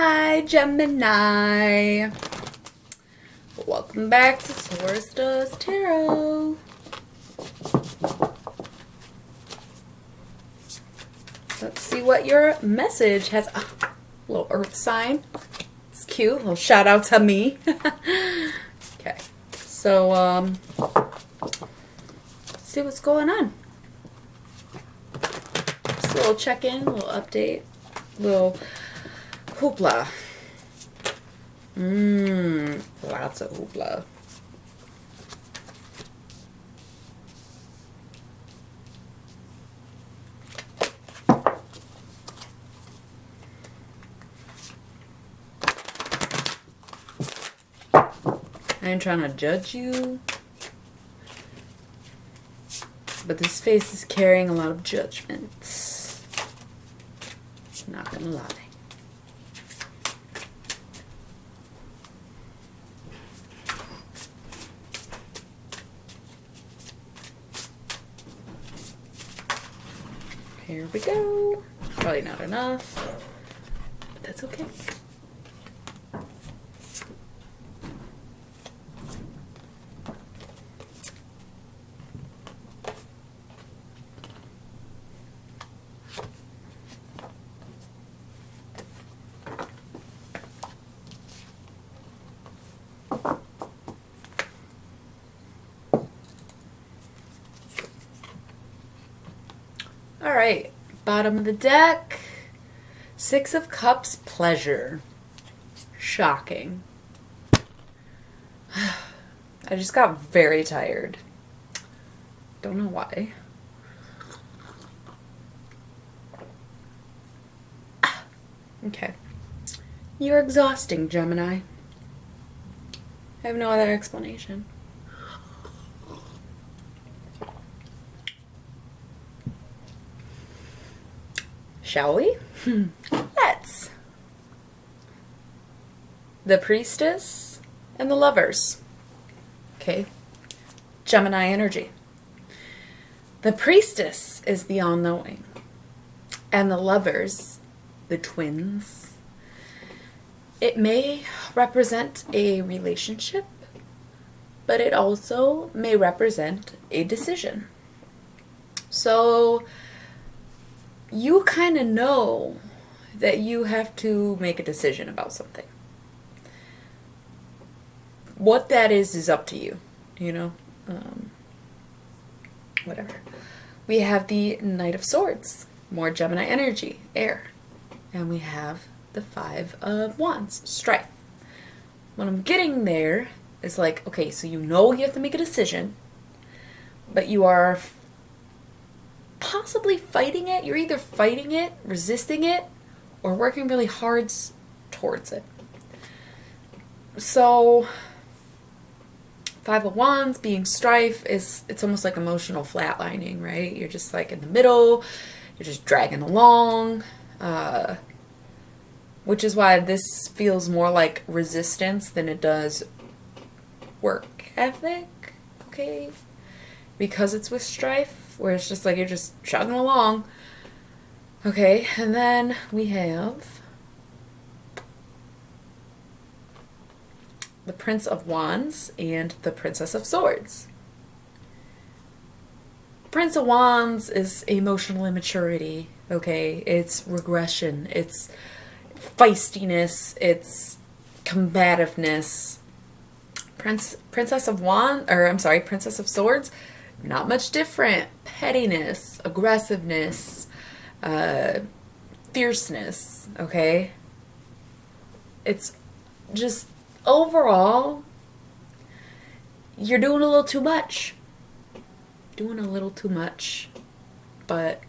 Hi, Gemini. Welcome back to Taurus Does Tarot. Let's see what your message has. A little earth sign. It's cute. A little shout out to me. Okay. So, let's see what's going on. Just a little check-in, a little update, a little hoopla. Lots of hoopla. I ain't trying to judge you, but this face is carrying a lot of judgments. Not gonna lie. Here we go. Probably not enough, but that's okay. All right, bottom of the deck, Six of Cups, pleasure. Shocking. I just got very tired. Don't know why. Okay. You're exhausting, Gemini. I have no other explanation. Shall we? Let's. The Priestess and the Lovers. Okay. Gemini energy. The Priestess is the all-knowing. And the Lovers, the twins. It may represent a relationship, but it also may represent a decision. So you kind of know that you have to make a decision about something. What that is up to you, you know? Whatever. We have the Knight of Swords, more Gemini energy, air. And we have the Five of Wands, strife. What I'm getting there is like, okay, so you know you have to make a decision, but you are possibly fighting it. You're either fighting it, resisting it, or working really hard towards it. So, Five of Wands being strife it's almost like emotional flatlining, right? You're just like in the middle, you're just dragging along, which is why this feels more like resistance than it does work ethic, okay? Because it's with strife, where it's just like you're just chugging along. Okay, and then we have the Prince of Wands and the Princess of Swords. Prince of Wands is emotional immaturity, okay? It's regression, it's feistiness, it's combativeness. Princess of Swords, not much different. Pettiness, aggressiveness, fierceness, okay? It's just overall, you're doing a little too much. Doing a little too much, but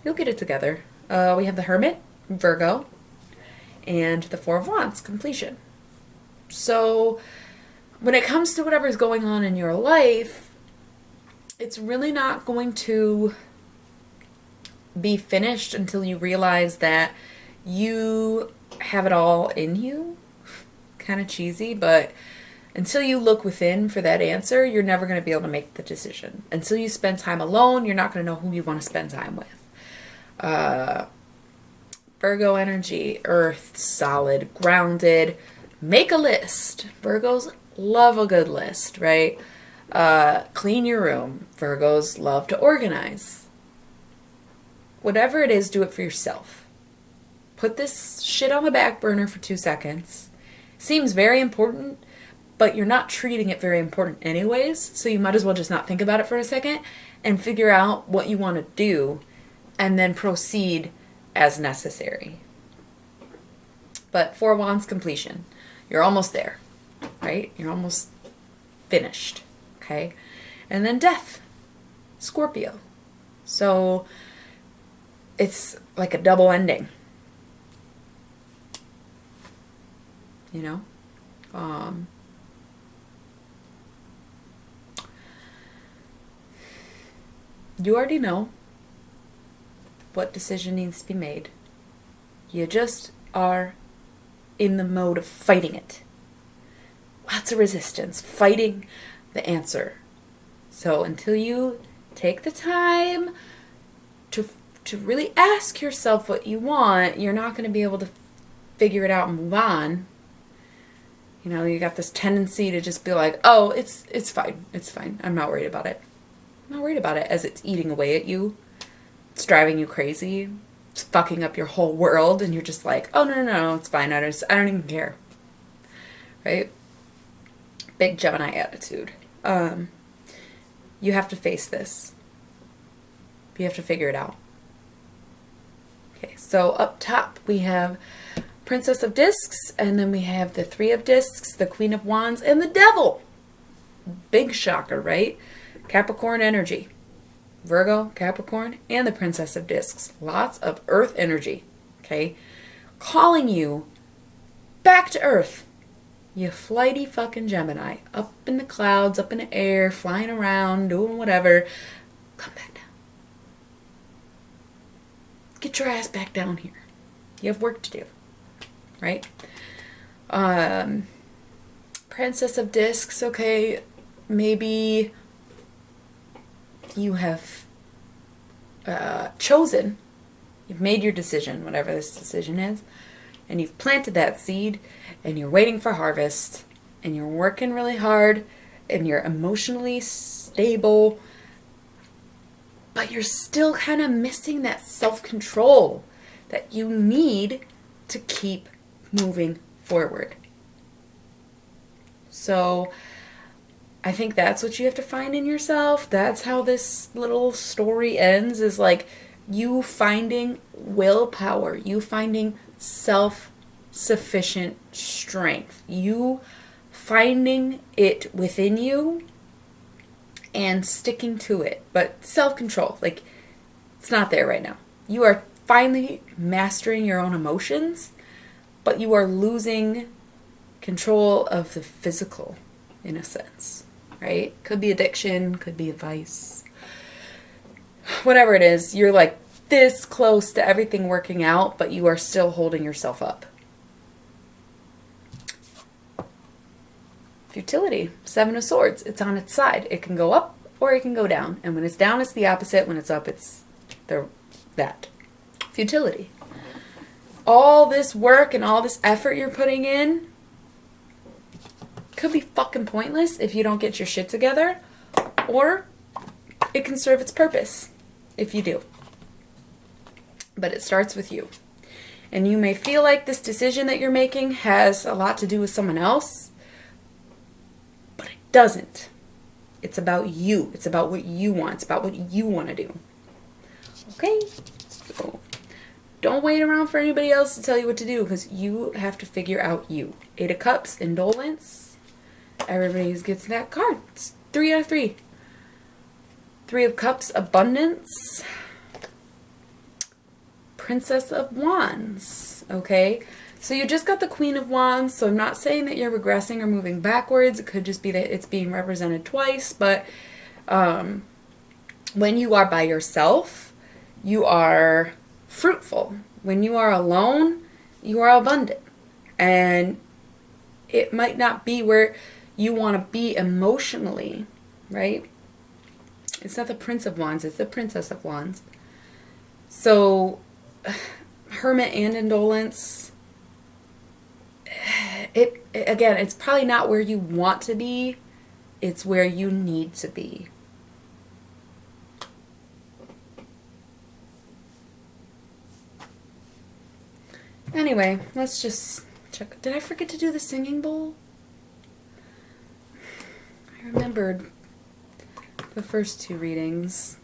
you'll get it together. We have the Hermit, Virgo, and the Four of Wands, completion. So when it comes to whatever's going on in your life, it's really not going to be finished until you realize that you have it all in you. Kind of cheesy, but until you look within for that answer, you're never going to be able to make the decision. Until you spend time alone, you're not going to know who you want to spend time with. Virgo energy, earth, solid, grounded. Make a list. Virgos love a good list, right? Clean your room. Virgos love to organize. Whatever it is, do it for yourself. Put this shit on the back burner for 2 seconds. Seems very important, but you're not treating it very important anyways, so you might as well just not think about it for a second and figure out what you want to do and then proceed as necessary. But 4 Wands completion. You're almost there, right? You're almost finished, okay? And then death, Scorpio. So it's like a double ending, you know? You already know what decision needs to be made. You just are in the mode of fighting it. Lots of resistance, fighting the answer. So until you take the time to really ask yourself what you want, you're not going to be able to figure it out and move on. You know, you got this tendency to just be like, oh, it's fine. It's fine. I'm not worried about it. I'm not worried about it, as it's eating away at you. It's driving you crazy. It's fucking up your whole world, and you're just like, oh, no, it's fine. I don't even care. Right? Big Gemini attitude. You have to face this. You have to figure it out. Okay, so up top we have Princess of Discs, and then we have the Three of Discs, the Queen of Wands, and the Devil. Big shocker, right? Capricorn energy. Virgo, Capricorn, and the Princess of Discs. Lots of earth energy, okay? Calling you back to earth. You flighty fucking Gemini. Up in the clouds, up in the air, flying around, doing whatever. Come back down. Get your ass back down here. You have work to do, right? Princess of Discs, okay, maybe you have chosen, you've made your decision, whatever this decision is, and you've planted that seed, and you're waiting for harvest, and you're working really hard, and you're emotionally stable, but you're still kind of missing that self-control that you need to keep moving forward. So I think that's what you have to find in yourself. That's how this little story ends, is like you finding willpower, you finding self-sufficient strength, you finding it within you and sticking to it. But self-control, like, it's not there right now. You are finally mastering your own emotions, but you are losing control of the physical, in a sense, right? Could be addiction, could be vice. Whatever it is, you're like this close to everything working out, but you are still holding yourself up. Futility, Seven of Swords. It's on its side. It can go up or it can go down. And when it's down, it's the opposite. When it's up, it's that. Futility. All this work and all this effort you're putting in could be fucking pointless if you don't get your shit together, or it can serve its purpose if you do. But it starts with you. And you may feel like this decision that you're making has a lot to do with someone else, but it doesn't. It's about you. It's about what you want. It's about what you want to do. Okay? So don't wait around for anybody else to tell you what to do, because you have to figure out you. Eight of Cups, indolence. Everybody gets that card. It's 3 out of 3. Three of Cups, abundance. Princess of Wands. Okay? So you just got the Queen of Wands, so I'm not saying that you're regressing or moving backwards. It could just be that it's being represented twice, but when you are by yourself, you are fruitful. When you are alone, you are abundant. And it might not be where you want to be emotionally, right? It's not the Prince of Wands, it's the Princess of Wands. So Hermit and Indolence. Again, it's probably not where you want to be. It's where you need to be. Anyway, let's just check. Did I forget to do the singing bowl? I remembered the first two readings.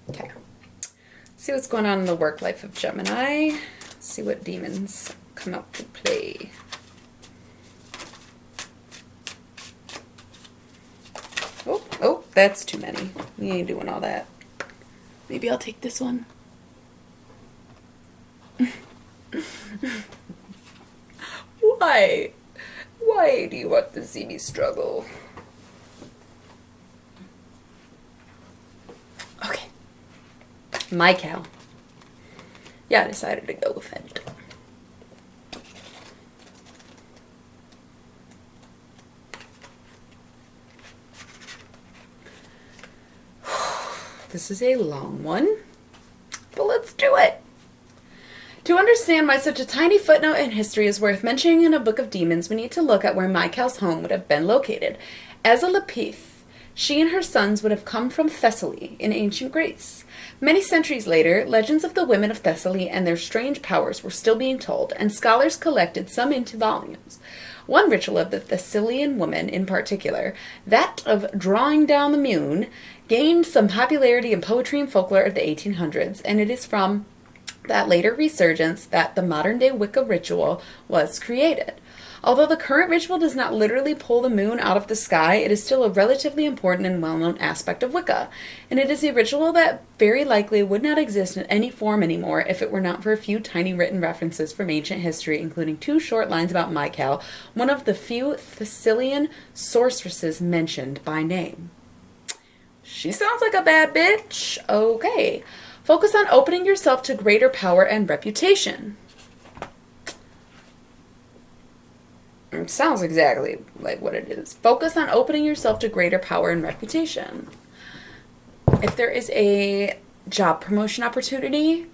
Okay. See what's going on in the work life of Gemini. See what demons come up to play. Oh, that's too many. We ain't doing all that. Maybe I'll take this one. Why? Why do you want to see me struggle? Okay. My cow. Yeah, I decided to go with it. This is a long one, but let's do it. To understand why such a tiny footnote in history is worth mentioning in a book of demons, we need to look at where Michael's home would have been located. As a Lapith, she and her sons would have come from Thessaly in ancient Greece. Many centuries later, legends of the women of Thessaly and their strange powers were still being told, and scholars collected some into volumes. One ritual of the Thessalian woman in particular, that of drawing down the moon, gained some popularity in poetry and folklore of the 1800s, and it is from that later resurgence that the modern-day Wicca ritual was created. Although the current ritual does not literally pull the moon out of the sky, it is still a relatively important and well-known aspect of Wicca, and it is a ritual that very likely would not exist in any form anymore if it were not for a few tiny written references from ancient history, including 2 short lines about Michael, one of the few Thessalian sorceresses mentioned by name. She sounds like a bad bitch. Okay. Focus on opening yourself to greater power and reputation. It sounds exactly like what it is. Focus on opening yourself to greater power and reputation. If there is a job promotion opportunity,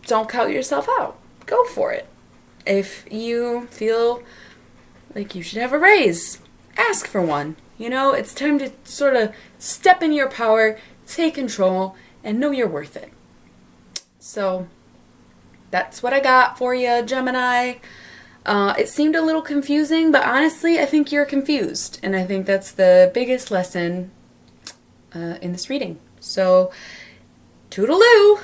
don't count yourself out. Go for it. If you feel like you should have a raise, ask for one. You know, it's time to sort of step in your power, take control, and know you're worth it. So, that's what I got for you, Gemini. It seemed a little confusing, but honestly, I think you're confused. And I think that's the biggest lesson in this reading. So, toodaloo!